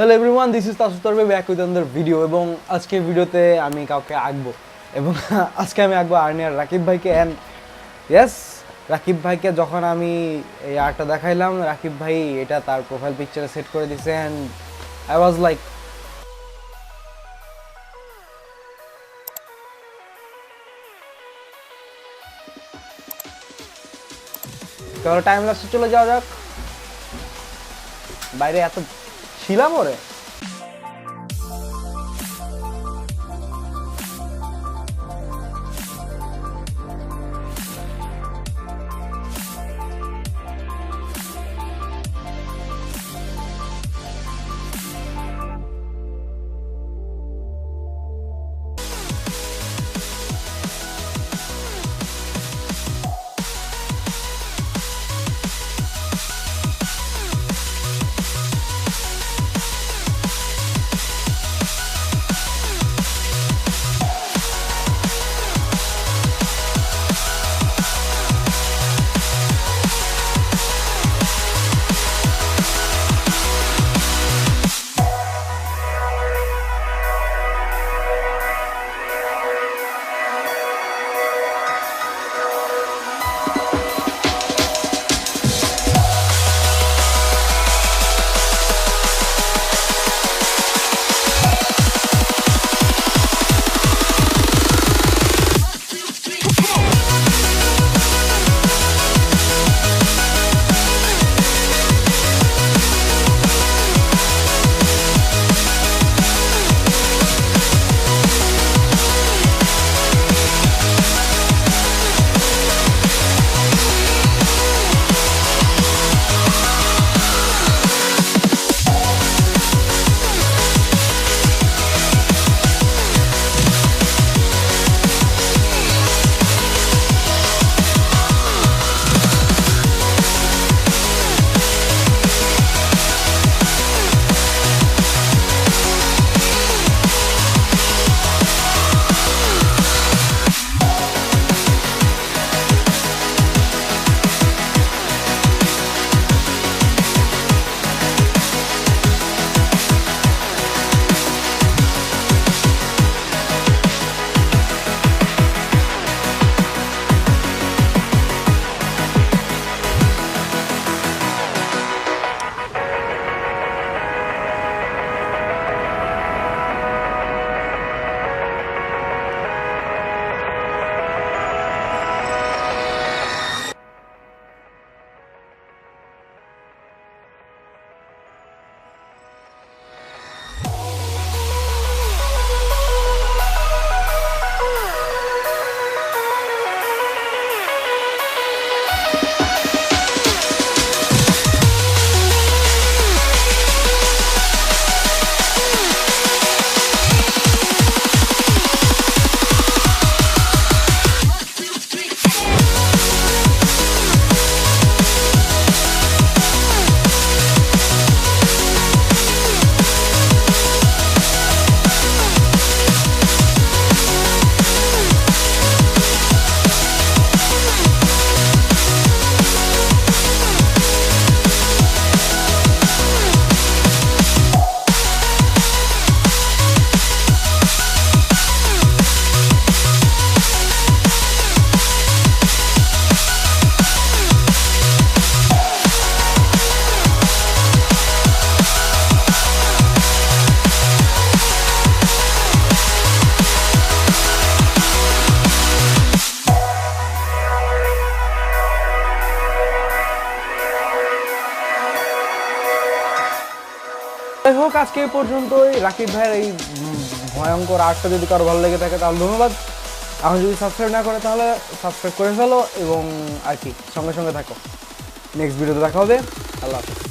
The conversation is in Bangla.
Hello everyone, this is Tasif Torabi back with another video. এবং আজকে ভিডিওতে আমি কাউকে আঁকবো এবং আজকে আমি আঁকবো RnaR রাকিব ভাইকে। অ্যান্ড ইয়েস, রাকিব ভাইকে যখন আমি এই আর্টটা দেখাইলাম, রাকিব ভাই এটা তার প্রোফাইল পিকচারে সেট করে দিছে। অ্যান্ড আই ওয়াজ লাইক তাহলে টাইম ল্যাপসে চলে যাওয়া যাক। বাইরে এত শিলা পড়ে। যাই হোক, আজকে এই পর্যন্তই। রাকিব ভাইয়ের এই ভয়ঙ্কর আর্টটা যদি কারো ভালো লেগে থাকে তাহলে ধন্যবাদ। এখন যদি সাবস্ক্রাইব না করে তাহলে সাবস্ক্রাইব করে ফেলো এবং আর কি সঙ্গে সঙ্গে থাকো। নেক্সট ভিডিওতে দেখা হবে। আল্লাহ হাফেজ।